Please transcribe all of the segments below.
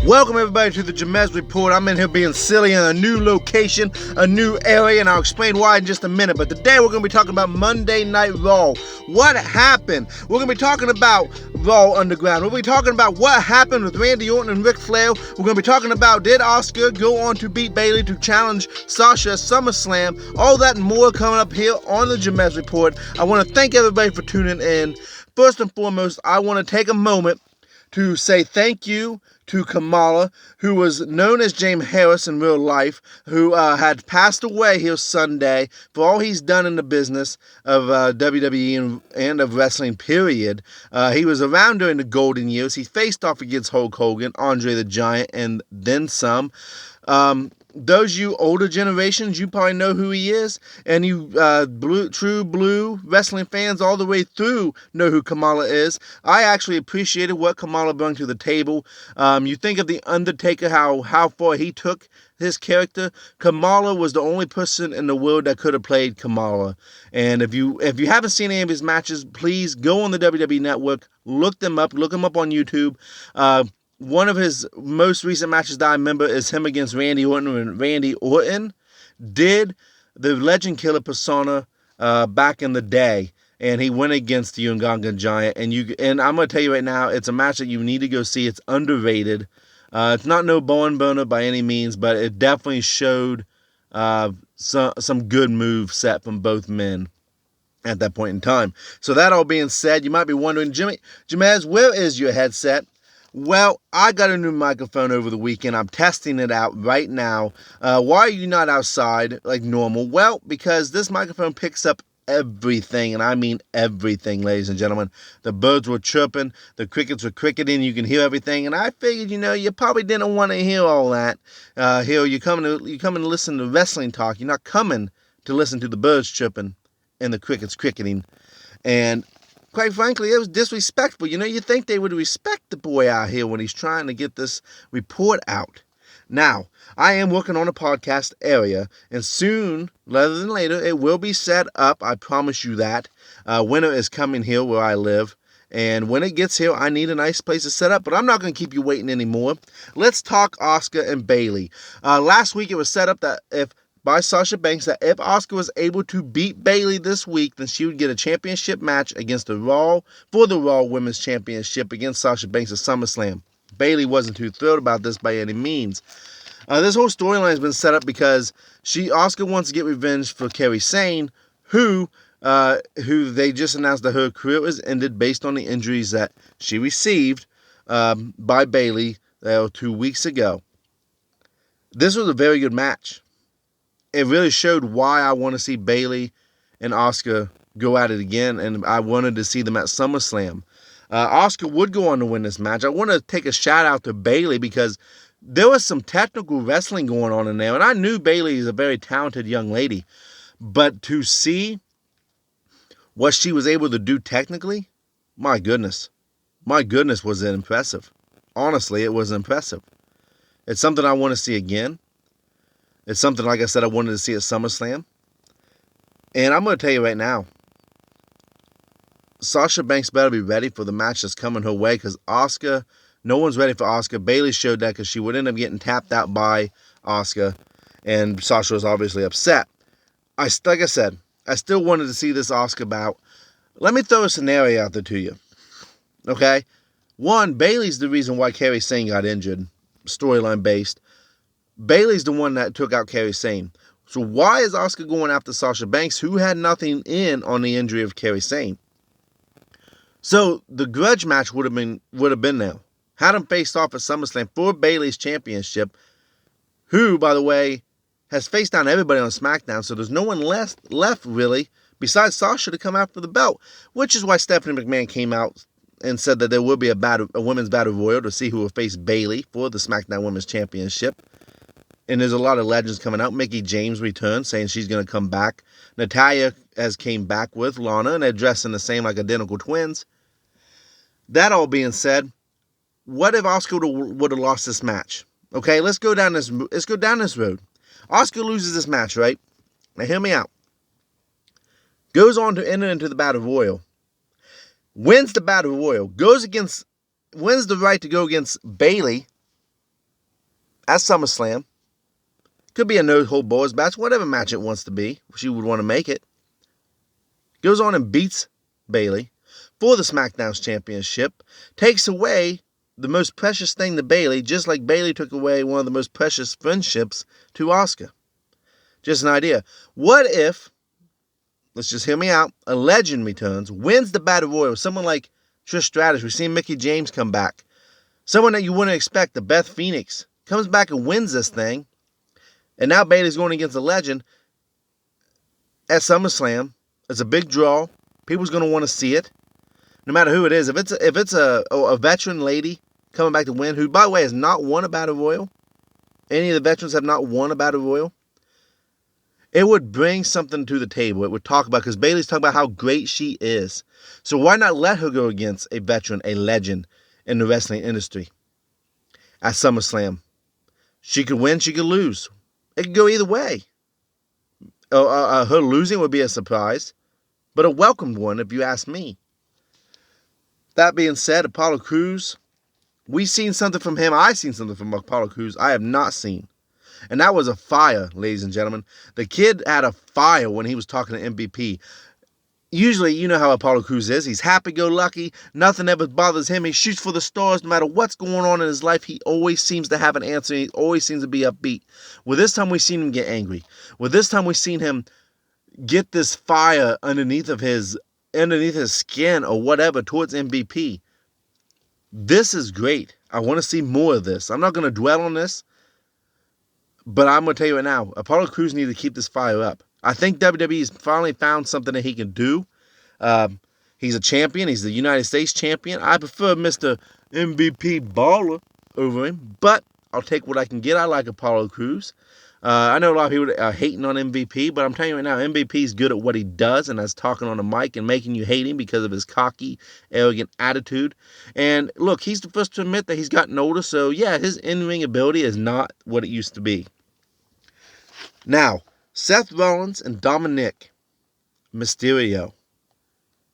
Welcome everybody to the Jamez Report. I'm in here being silly in a new location, a new area, and I'll explain why in just a minute. But today we're going to be talking about Monday Night Raw. What happened? We're going to be talking about Raw Underground. We'll be talking about what happened with Randy Orton and Ric Flair. We're going to be talking about did Asuka go on to beat Bayley to challenge Sasha at SummerSlam. All that and more coming up here on the Jamez Report. I want to thank everybody for tuning in. First and foremost, I want to take a moment to say thank you to Kamala, who was known as James Harris in real life, who had passed away here Sunday for all he's done in the business of WWE and of wrestling, period. He was around during the golden years. He faced off against Hulk Hogan, Andre the Giant, and then some. Those you older generations, you probably know who he is, and you true blue wrestling fans all the way through know who Kamala is. I actually appreciated what Kamala brought to the table. You think of The Undertaker, how far he took his character. Kamala was the only person in the world that could have played Kamala. And if you haven't seen any of his matches, please go on the WWE Network, look them up on YouTube. One of his most recent matches that I remember is him against Randy Orton, when Randy Orton did the Legend Killer persona back in the day, and he went against the Ugandan Giant. And I'm going to tell you right now, it's a match that you need to go see. It's underrated. It's not no barn burner by any means, but it definitely showed some good moves set from both men at that point in time. So that all being said, you might be wondering, Jamez, where is your headset? Well, I got a new microphone over the weekend. I'm testing it out right now. Why are you not outside like normal? Well, because this microphone picks up everything, and I mean everything, ladies and gentlemen. The birds were chirping, the crickets were cricketing, you can hear everything, and I figured, you probably didn't want to hear all that. Here, you're coming to listen to wrestling talk. You're not coming to listen to the birds chirping and the crickets cricketing. And quite frankly, it was disrespectful. You think they would respect the boy out here when he's trying to get this report out. Now, I am working on a podcast area, and soon, rather than later, it will be set up. I promise you that. Winter is coming here where I live, and when it gets here, I need a nice place to set up, but I'm not going to keep you waiting anymore. Let's talk Asuka and Bayley. Last week, it was set up that by Sasha Banks that if Asuka was able to beat Bayley this week, then she would get a championship match against the Raw Women's Championship against Sasha Banks at SummerSlam. Bayley wasn't too thrilled about this by any means. This whole storyline has been set up because Asuka wants to get revenge for Kairi Sane, who they just announced that her career was ended based on the injuries that she received by Bayley 2 weeks ago. This was a very good match. It really showed why I want to see Bayley and Asuka go at it again, and I wanted to see them at SummerSlam. Asuka would go on to win this match. I want to take a shout out to Bayley because there was some technical wrestling going on in there, and I knew Bayley is a very talented young lady, but to see what she was able to do technically, my goodness, was it impressive. Honestly, it was impressive. It's something I want to see again. It's something, like I said, I wanted to see at SummerSlam. And I'm going to tell you right now, Sasha Banks better be ready for the match that's coming her way, because no one's ready for Asuka. Bayley showed that because she would end up getting tapped out by Asuka, and Sasha was obviously upset. Like I said, I still wanted to see this Asuka bout. Let me throw a scenario out there to you. Okay? One, Bayley's the reason why Kairi Sane got injured, storyline based. Bayley's the one that took out Kairi Sane. So why is Asuka going after Sasha Banks, who had nothing in on the injury of Kairi Sane? So the grudge match would have been there. Had them faced off at SummerSlam for Bayley's championship, who, by the way, has faced down everybody on SmackDown, so there's no one left really besides Sasha to come after the belt, which is why Stephanie McMahon came out and said that there will be a women's battle royal to see who will face Bayley for the SmackDown Women's Championship. And there's a lot of legends coming out. Mickie James returned, saying she's going to come back. Natalya has came back with Lana, and they're dressed in the same, like identical twins. That all being said, what if Asuka would have lost this match? Okay, let's go down this road. Asuka loses this match, right? Now hear me out. Goes on to enter into the Battle Royal. Wins the Battle Royal. Wins the right to go against Bayley at SummerSlam. Could be a no-hold-barred match, whatever match it wants to be. She would want to make it. Goes on and beats Bayley for the SmackDown Championship. Takes away the most precious thing to Bayley, just like Bayley took away one of the most precious friendships to Asuka. Just an idea. What if, let's just hear me out, a legend returns, wins the Battle Royal, someone like Trish Stratus. We've seen Mickie James come back. Someone that you wouldn't expect, the Beth Phoenix, comes back and wins this thing. And now Bayley's going against a legend at SummerSlam. It's a big draw. People's going to want to see it, no matter who it is. If it's a veteran lady coming back to win, who, by the way, has not won a Battle Royal, any of the veterans have not won a Battle Royal, it would bring something to the table. It would talk about, because Bayley's talking about how great she is. So why not let her go against a veteran, a legend in the wrestling industry at SummerSlam? She could win, she could lose. It could go either way. Her losing would be a surprise, but a welcomed one, if you ask me. That being said, Apollo Crews, we've seen something from him. I've seen something from Apollo Crews I have not seen. And that was a fire, ladies and gentlemen. The kid had a fire when he was talking to MVP. Usually, you know how Apollo Crews is. He's happy-go-lucky. Nothing ever bothers him. He shoots for the stars. No matter what's going on in his life, he always seems to have an answer. He always seems to be upbeat. Well, this time we've seen him get angry. Well, this time we've seen him get this fire underneath his skin or whatever towards MVP. This is great. I want to see more of this. I'm not going to dwell on this, but I'm going to tell you right now, Apollo Crews needs to keep this fire up. I think WWE's finally found something that he can do. He's a champion. He's the United States champion. I prefer Mr. MVP Baller over him, but I'll take what I can get. I like Apollo Crews. I know a lot of people are hating on MVP, but I'm telling you right now, MVP's good at what he does, and that's talking on the mic and making you hate him because of his cocky, arrogant attitude. And look, he's the first to admit that he's gotten older, so yeah, his in-ring ability is not what it used to be. Now, Seth Rollins and Dominic Mysterio.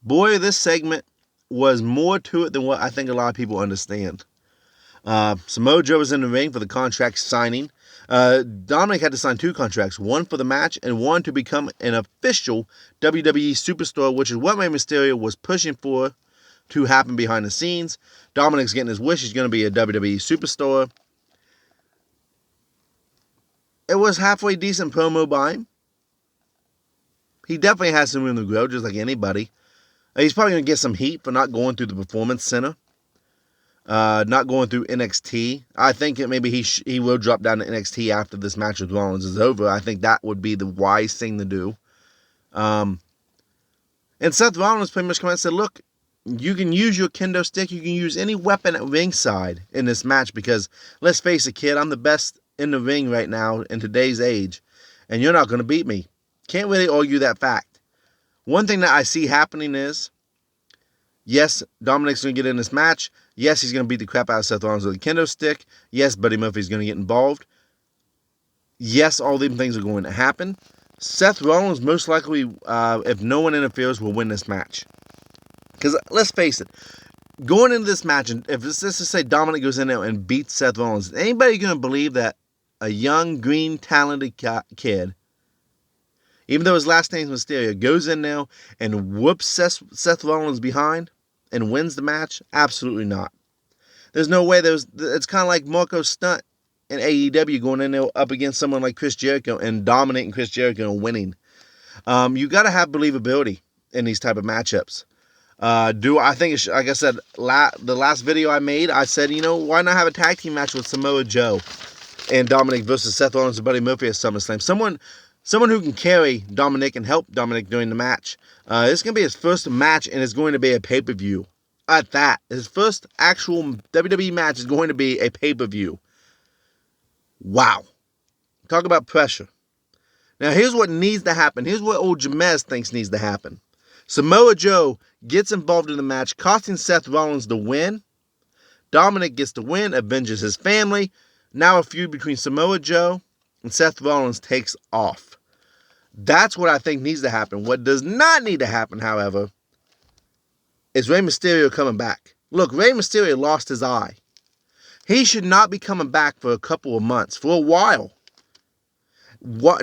Boy, this segment was more to it than what I think a lot of people understand. Samoa Joe was in the ring for the contract signing. Dominic had to sign 2 contracts, one for the match and one to become an official WWE superstar, which is what Rey Mysterio was pushing for to happen behind the scenes. Dominic's getting his wish. He's going to be a WWE superstar. It was halfway decent promo by him. He definitely has some room to grow, just like anybody. He's probably going to get some heat for not going through the Performance Center. Not going through NXT. I think that maybe he will drop down to NXT after this match with Rollins is over. I think that would be the wise thing to do. And Seth Rollins pretty much came out and said, look, you can use your kendo stick. You can use any weapon at ringside in this match because, let's face it, kid, I'm the best in the ring right now in today's age, and you're not going to beat me. Can't really argue that fact. One thing that I see happening is, yes, Dominic's going to get in this match. Yes, he's going to beat the crap out of Seth Rollins with a kendo stick. Yes, Buddy Murphy's going to get involved. Yes, all these things are going to happen. Seth Rollins, most likely, if no one interferes, will win this match. Because let's face it, going into this match, and if let's just say Dominic goes in there and beats Seth Rollins, is anybody going to believe that a young, green, talented kid, even though his last name is Mysterio, goes in there and whoops Seth Rollins behind and wins the match? Absolutely not. There's no way. It's kind of like Marco Stunt in AEW going in there up against someone like Chris Jericho and dominating Chris Jericho and winning. You got to have believability in these type of matchups. I think, like I said, the last video I made, I said, why not have a tag team match with Samoa Joe and Dominic versus Seth Rollins and Buddy Murphy at SummerSlam? Someone who can carry Dominic and help Dominic during the match. This is going to be his first match, and it's going to be a pay-per-view. At that, his first actual WWE match is going to be a pay-per-view. Wow. Talk about pressure. Now, here's what needs to happen. Here's what old Jamez thinks needs to happen. Samoa Joe gets involved in the match, costing Seth Rollins the win. Dominic gets the win, avenges his family. Now a feud between Samoa Joe and Seth Rollins takes off. That's what I think needs to happen. What does not need to happen, however, is Rey Mysterio coming back. Look, Rey Mysterio lost his eye. He should not be coming back for a couple of months, for a while.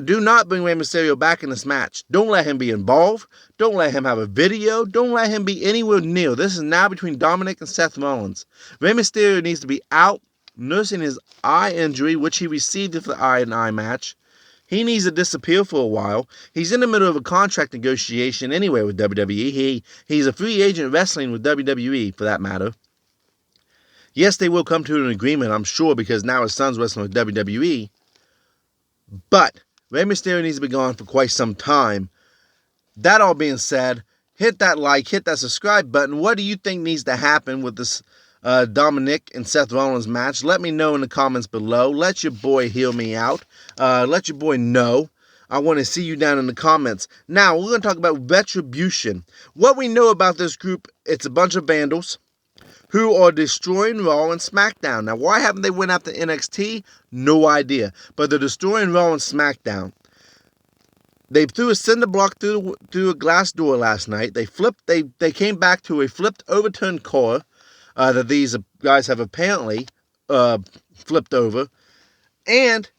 Do not bring Rey Mysterio back in this match. Don't let him be involved. Don't let him have a video. Don't let him be anywhere near. This is now between Dominic and Seth Rollins. Rey Mysterio needs to be out nursing his eye injury, which he received for the eye and eye match. He needs to disappear for a while. He's in the middle of a contract negotiation anyway with WWE. He's a free agent wrestling with WWE, for that matter. Yes, they will come to an agreement, I'm sure, because now his son's wrestling with WWE. But Rey Mysterio needs to be gone for quite some time. That all being said, hit that like, hit that subscribe button. What do you think needs to happen with this Dominic and Seth Rollins match? Let me know in the comments below. Let your boy hear me out. Let your boy know. I want to see you down in the comments. Now, we're going to talk about Retribution. What we know about this group, it's a bunch of vandals who are destroying Raw and SmackDown. Now, why haven't they went after NXT? No idea. But they're destroying Raw and SmackDown. They threw a cinder block through a glass door last night. They came back to a flipped, overturned car that these guys have apparently flipped over. And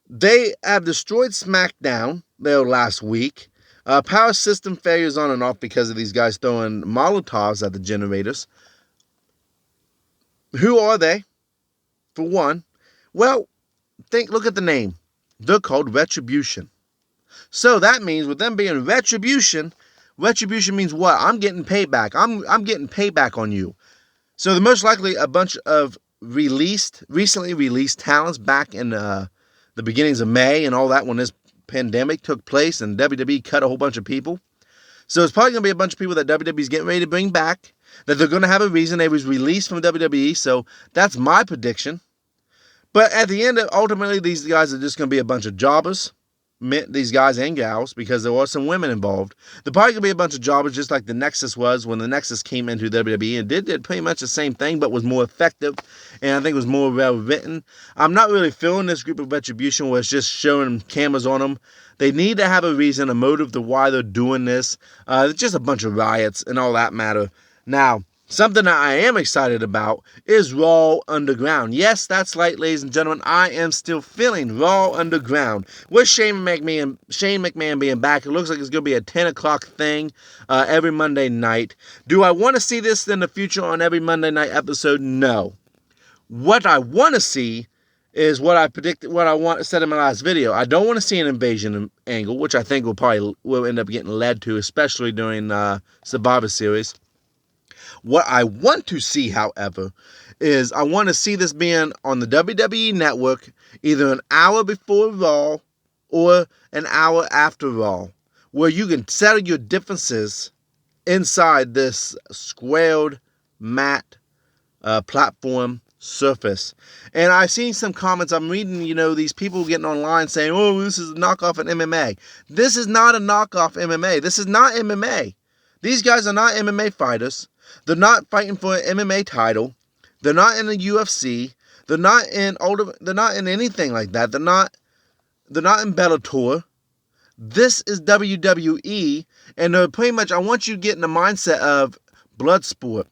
they have destroyed SmackDown there last week. Power system failures on and off because of these guys throwing Molotovs at the generators. Who are they? For one, well, look at the name. They're called Retribution. So that means with them being Retribution means what? I'm getting payback. I'm getting payback on you. So they're most likely a bunch of recently released talents back in the beginnings of May and all that when this pandemic took place and WWE cut a whole bunch of people. So it's probably going to be a bunch of people that WWE's getting ready to bring back, that they're going to have a reason. They was released from WWE, so that's my prediction. But at the end, ultimately, these guys are just going to be a bunch of jobbers, these guys and gals, because there are some women involved. They're probably going to be a bunch of jobbers, just like the Nexus was when the Nexus came into WWE and did pretty much the same thing, but was more effective, and I think was more well written. I'm not really feeling this group of Retribution where it's just showing cameras on them. They need to have a reason, a motive to why they're doing this. It's just a bunch of riots and all that matter. Now, something that I am excited about is Raw Underground. Yes, that's right, ladies and gentlemen. I am still feeling Raw Underground. With Shane McMahon being back, it looks like it's going to be a 10 o'clock thing every Monday night. Do I want to see this in the future on every Monday night episode? No. What I want to see is what I predicted, what I said in my last video. I don't want to see an invasion angle, which I think will end up getting led to, especially during Survivor Series. What I want to see, however, is I want to see this being on the WWE Network either an hour before Raw or an hour after Raw, where you can settle your differences inside this squared mat platform surface. And I've seen some comments. I'm reading, these people getting online saying, oh, this is a knockoff of MMA. This is not a knockoff MMA. This is not MMA. These guys are not MMA fighters. They're not fighting for an MMA title. They're not in the UFC. They're not in anything like that. They're not in Bellator. This is WWE, and they're pretty much, I want you to get in the mindset of Bloodsport,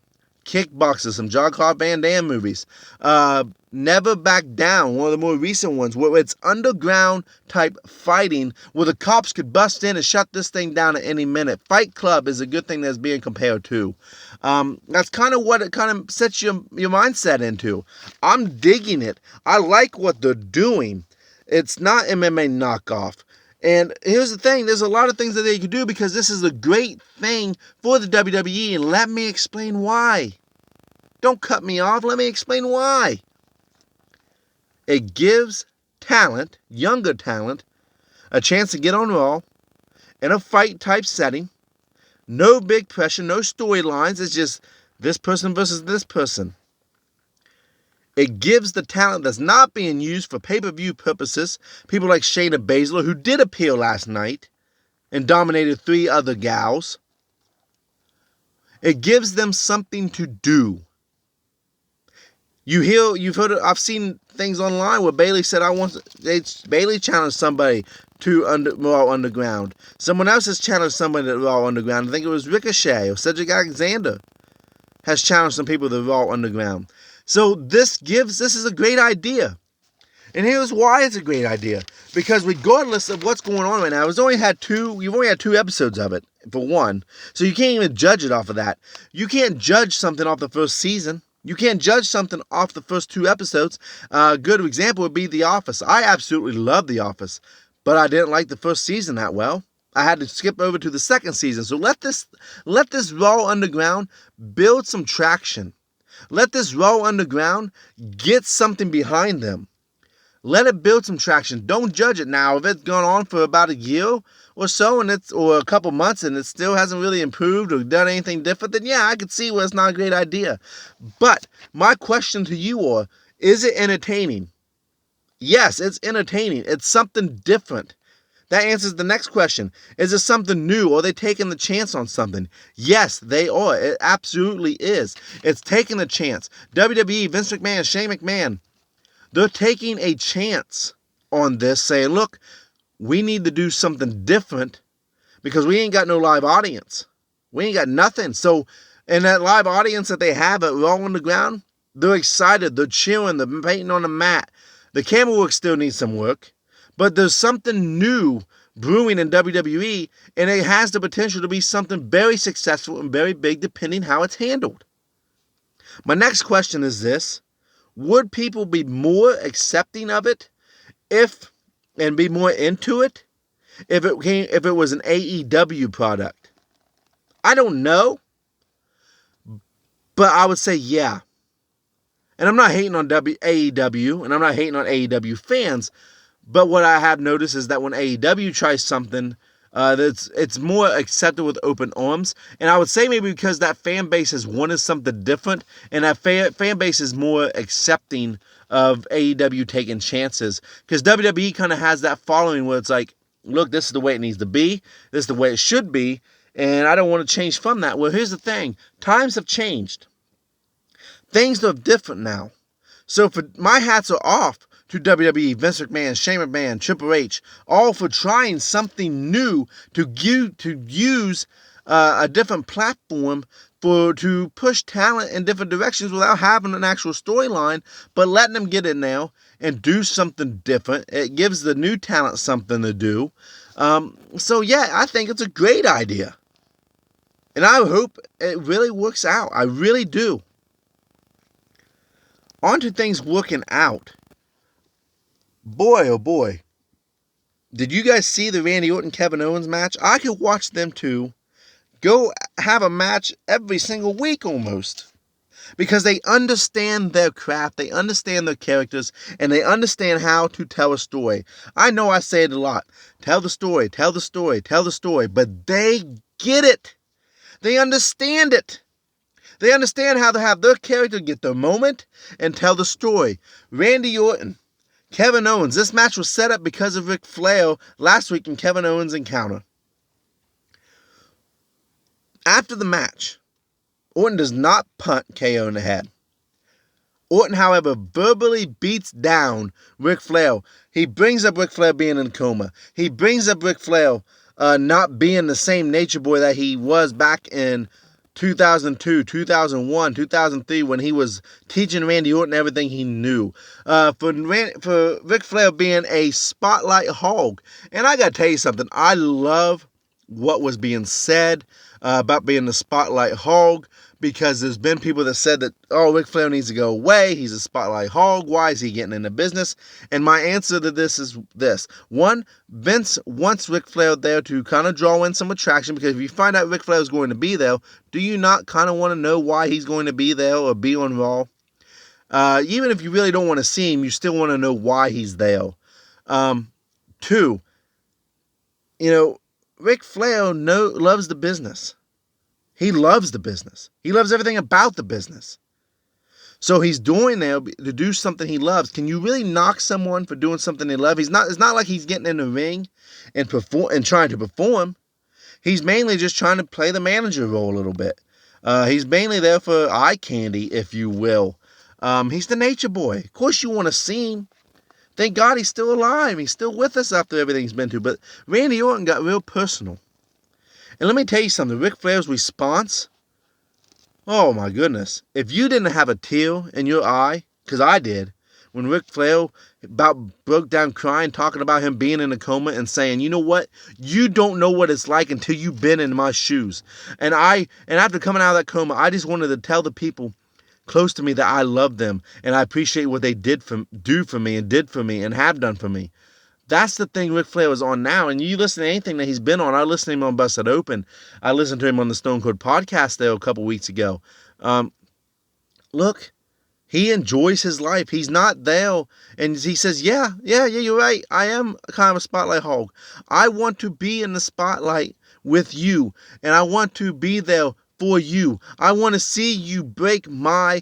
Kickboxer, some Jean-Claude Van Damme movies. Never Back Down, one of the more recent ones, where it's underground type fighting, where the cops could bust in and shut this thing down at any minute. Fight Club is a good thing that's being compared to. That's kind of what it kind of sets your mindset into. I'm digging it. I like what they're doing. It's not MMA knockoff. And here's the thing, there's a lot of things that they could do because this is a great thing for the WWE, and let me explain why. Don't cut me off, let me explain why. It gives talent, younger talent, a chance to get on Raw in a fight type setting. No big pressure, no storylines, it's just this person versus this person. It gives the talent that's not being used for pay-per-view purposes, people like Shayna Baszler, who did appear last night and dominated 3 other gals. It gives them something to do. You've heard, I've seen things online where Bayley said, Bayley challenged somebody to Raw Underground. Someone else has challenged somebody to Raw Underground. I think it was Ricochet or Cedric Alexander has challenged some people to Raw Underground. So this is a great idea. And here's why it's a great idea. Because regardless of what's going on right now, you've only had two episodes of it, for one. So you can't even judge it off of that. You can't judge something off the first season. You can't judge something off the first 2 episodes. A good example would be The Office. I absolutely love The Office, but I didn't like the first season that well. I had to skip over to the second season. So let this Raw Underground build some traction. Let this Raw Underground get something behind them. Let it build some traction. Don't judge it now. If it's gone on for about a year or so, or a couple months, and it still hasn't really improved or done anything different, then yeah, I could see where it's not a great idea. But my question to you are, is it entertaining? Yes, it's entertaining. It's something different. That answers the next question. Is it something new? Are they taking the chance on something? Yes, they are. It absolutely is. It's taking a chance. WWE, Vince McMahon, Shane McMahon, they're taking a chance on this, saying, look, we need to do something different because we ain't got no live audience. We ain't got nothing. So, in that live audience that they have at Raw Underground, they're excited. They're cheering. They're painting on the mat. The camera work still needs some work, but there's something new brewing in WWE, and it has the potential to be something very successful and very big depending how it's handled. My next question is this. Would people be more accepting of it and be more into it if it was an AEW product? I don't know, but I would say yeah. And I'm not hating on AEW, and I'm not hating on AEW fans, but what I have noticed is that when AEW tries something, it's more accepted with open arms. And I would say maybe because that fan base has wanted something different, and that fan base is more accepting of AEW taking chances. Because WWE kind of has that following where it's like, look, this is the way it needs to be. This is the way it should be. And I don't want to change from that. Well, here's the thing. Times have changed. Things are different now. So for my hats are off to WWE, Vince McMahon, Shane McMahon, Triple H, all for trying something new to use a different platform to push talent in different directions without having an actual storyline, but letting them get in there and do something different. It gives the new talent something to do. So yeah, I think it's a great idea. And I hope it really works out. I really do. On to things working out. Boy, oh boy. Did you guys see the Randy Orton Kevin Owens match? I could watch them two go have a match every single week almost. Because they understand their craft, they understand their characters, and they understand how to tell a story. I know I say it a lot. Tell the story, tell the story, tell the story. But they get it. They understand it. They understand how to have their character get their moment and tell the story. Randy Orton, Kevin Owens. This match was set up because of Ric Flair last week in Kevin Owens' encounter. After the match, Orton does not punt KO in the head. Orton, however, verbally beats down Ric Flair. He brings up Ric Flair being in a coma. He brings up Ric Flair not being the same Nature Boy that he was back in 2002, 2001, 2003 when he was teaching Randy Orton everything he knew. For Ric Flair being a spotlight hog. And I gotta tell you something. I love what was being said about being the spotlight hog, because there's been people that said that, oh, Ric Flair needs to go away. He's a spotlight hog. Why is he getting into business? And my answer to this is this. One, Vince wants Ric Flair there to kind of draw in some attraction, because if you find out Ric Flair is going to be there, do you not kind of want to know why he's going to be there or be on Raw? Even if you really don't want to see him, you still want to know why he's there. Two, Ric Flair loves the business. He loves the business. He loves everything about the business. So he's doing there to do something he loves. Can you really knock someone for doing something they love? It's not like he's getting in the ring and trying to perform. He's mainly just trying to play the manager role a little bit. He's mainly there for eye candy, if you will. He's the Nature Boy. Of course you want to see him. Thank God he's still alive. He's still with us after everything he's been through. But Randy Orton got real personal. And let me tell you something. Ric Flair's response, Oh my goodness. If you didn't have a tear in your eye, because I did, when Ric Flair about broke down crying, talking about him being in a coma and saying, you know what? You don't know what it's like until you've been in my shoes. And after coming out of that coma, I just wanted to tell the people close to me that I love them and I appreciate what they do for me and have done for me. That's the thing Ric Flair is on now. And you listen to anything that he's been on. I listened to him on Busted Open. I listened to him on the Stone Cold podcast there a couple weeks ago. Look, he enjoys his life. He's not there. And he says, yeah, you're right. I am kind of a spotlight hog. I want to be in the spotlight with you. And I want to be there for you. I want to see you break my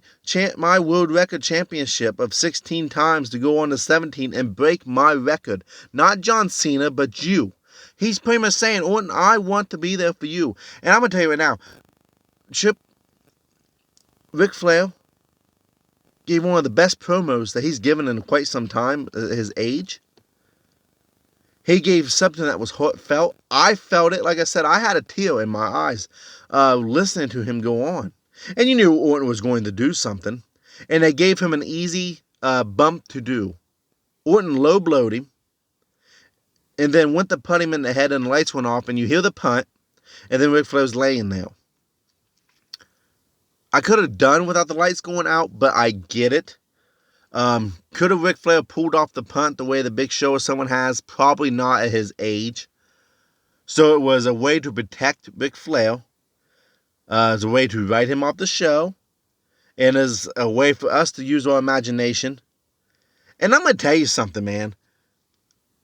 world record championship of 16 times to go on to 17 and break my record. Not John Cena, but you. He's pretty much saying, Orton, I want to be there for you. And I'm going to tell you right now, Ric Flair gave one of the best promos that he's given in quite some time at his age. He gave something that was heartfelt. I felt it. Like I said, I had a tear in my eyes listening to him go on. And you knew Orton was going to do something. And they gave him an easy bump to do. Orton low-blowed him. And then went to punt him in the head and the lights went off. And you hear the punt. And then Ric Flair's laying there. I could have done without the lights going out, but I get it. Could have Ric Flair pulled off the punt the way the Big Show or someone has? Probably not at his age. So it was a way to protect Ric Flair. As a way to write him off the show. And as a way for us to use our imagination. And I'm going to tell you something, man.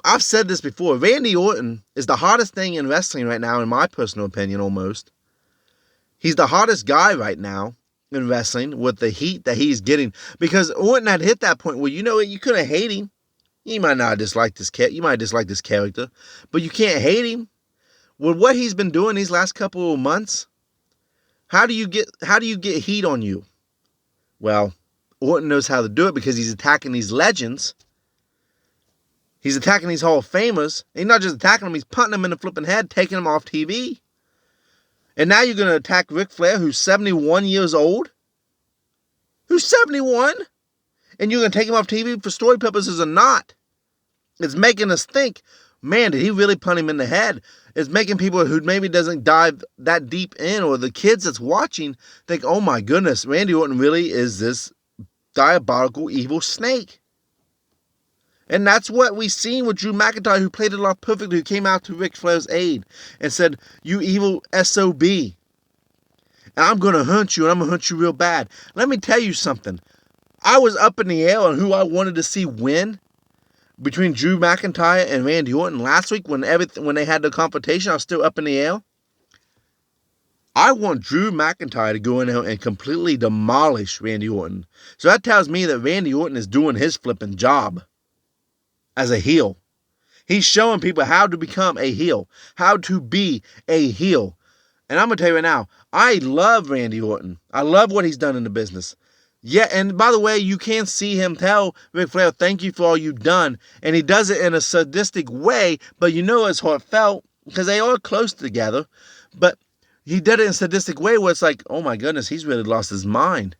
I've said this before. Randy Orton is the hottest thing in wrestling right now, in my personal opinion, almost. He's the hottest guy right now in wrestling with the heat that he's getting. Because Orton had hit that point where, you know what, you couldn't hate him. You might not dislike this cat. You might dislike this character. But you can't hate him. With what he's been doing these last couple of months, how do you get heat on you? Well, Orton knows how to do it because he's attacking these legends. He's attacking these Hall of Famers. He's not just attacking them, he's punting them in the flipping head, taking them off TV. And now you're going to attack Ric Flair, who's 71 years old? Who's 71? And you're going to take him off TV for story purposes or not? It's making us think, man, did he really punt him in the head? It's making people who maybe doesn't dive that deep in, or the kids that's watching, think, oh my goodness, Randy Orton really is this diabolical, evil snake. And that's what we seen with Drew McIntyre, who played it off perfectly, who came out to Ric Flair's aid and said, you evil SOB. And I'm going to hunt you, and I'm going to hunt you real bad. Let me tell you something. I was up in the air on who I wanted to see win between Drew McIntyre and Randy Orton last week when they had the confrontation. I was still up in the air. I want Drew McIntyre to go in there and completely demolish Randy Orton. So that tells me that Randy Orton is doing his flipping job. As a heel. He's showing people how to become a heel. How to be a heel. And I'm going to tell you right now, I love Randy Orton. I love what he's done in the business. Yeah, and by the way, you can see him tell Ric Flair, thank you for all you've done. And he does it in a sadistic way, but you know it's heartfelt because they are close together. But he did it in a sadistic way where it's like, oh my goodness, he's really lost his mind.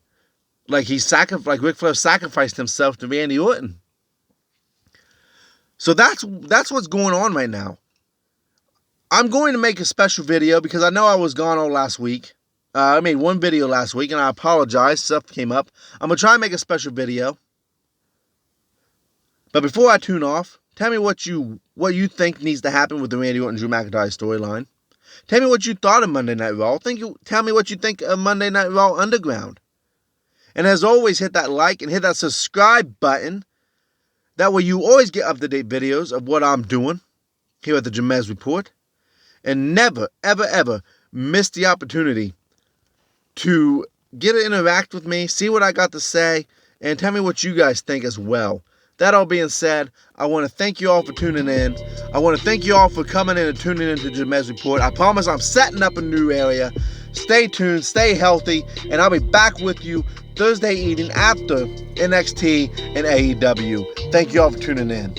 Like Ric Flair sacrificed himself to Randy Orton. So that's what's going on right now. I'm going to make a special video because I know I was gone all last week. I made one video last week and I apologize. Stuff came up. I'm going to try and make a special video. But before I tune off, tell me what you think needs to happen with the Randy Orton Drew McIntyre storyline. Tell me what you thought of Monday Night Raw. Tell me what you think of Monday Night Raw Underground. And as always, hit that like and hit that subscribe button. That way you always get up-to-date videos of what I'm doing here at the Jamez Report. And never, ever, ever miss the opportunity to get to interact with me, see what I got to say, and tell me what you guys think as well. That all being said, I want to thank you all for tuning in. I want to thank you all for coming in and tuning in to the Jamez Report. I promise I'm setting up a new area. Stay tuned, stay healthy, and I'll be back with you Thursday evening after NXT and AEW. Thank you all for tuning in.